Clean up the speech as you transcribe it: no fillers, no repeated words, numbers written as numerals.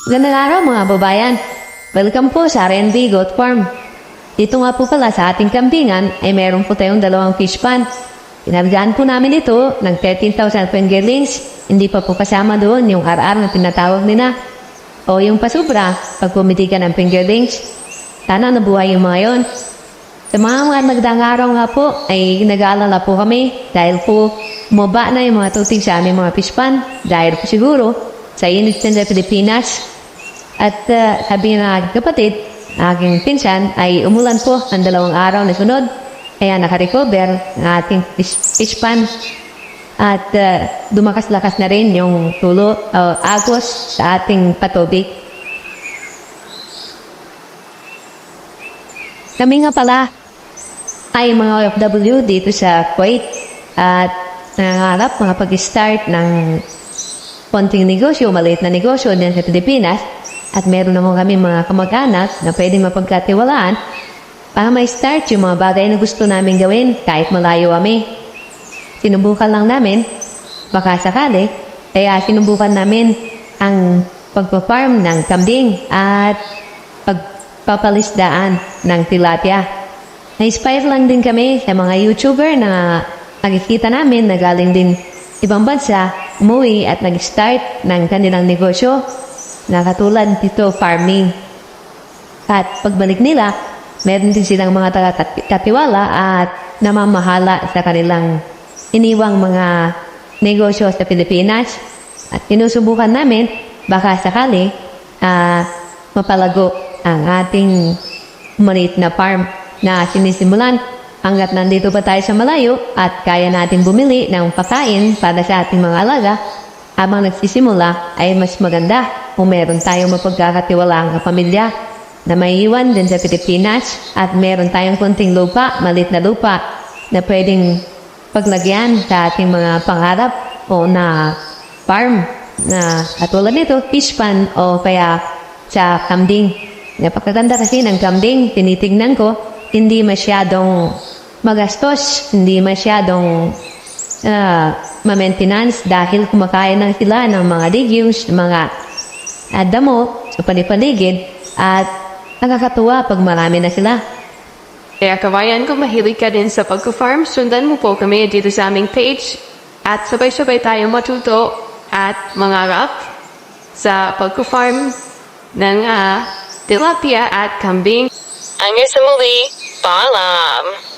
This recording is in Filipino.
Magandang araw mga babayan. Welcome po sa R&B Goat Farm. Dito nga po pala sa ating kambingan ay meron po tayong 2 fish pan. Pinagdaan po namin ito ng 13,000 fingerlings. Hindi pa po kasama doon yung RR na tinatawag nila. O yung pasubra pag pumiti ka ng fingerlings. Sana nabuhay yung mga yon. Sa mga nagdaang araw nga po ay nag-aalala po kami dahil po bumaba na yung mga tutig sa aming mga fish pan. Dahil po siguro sa init sa Pilipinas. At sabi ng aking kapatid, aking pinsan, ay umulan po ang 2 araw na sunod. Kaya nakarecover ng ating fish pan. At dumakas-lakas na rin yung agos sa ating patubig. Kami nga pala ay mga OFW dito sa Kuwait. At nangangarap mga pag-start ng konting negosyo, maliit na negosyo din sa Pilipinas. At meron naman kami mga kamag-anak na pwedeng mapagkatiwalaan para ma-start yung mga bagay na gusto namin gawin kahit malayo kami. Sinubukan lang namin, baka sakali, kaya sinubukan namin ang pagpa-farm ng kambing at pagpapalisdaan ng tilapia. Na-inspire lang din kami sa mga YouTuber na nakikita namin na galing din ibang bansa, umuwi at nag-start ng kanilang negosyo na katulad dito farming. At pagbalik nila, meron din silang mga katiwala at namamahala sa kanilang iniwang mga negosyo sa Pilipinas. At sinusubukan namin, baka sakali, mapalago ang ating maliit na farm na sinisimulan hanggat nandito pa tayo sa malayo at kaya natin bumili ng pagkain para sa ating mga alaga. Habang nagsisimula ay mas maganda kung meron tayong mapagkakatiwalaang pamilya na may iwan din sa Pilipinas at meron tayong konting lupa, maliit na lupa na pwedeng paglagyan sa ating mga pangarap o na farm na katulad nito, fish pan o kaya sa kambing. Napakaganda kasi ng kambing, tinitignan ko, hindi masyadong magastos, hindi masyadong ma-maintenance dahil kumakain lang sila ng mga legumes, mga damo sa paligid at nakakatuwa pag marami na sila. Kaya kabayan, kung mahilig ka din sa pagka-farm, sundan mo po kami dito sa aming page at sabay-sabay tayong matuto at mangarap sa pagka-farm ng tilapia at kambing. Hanggang sa muli, paalam!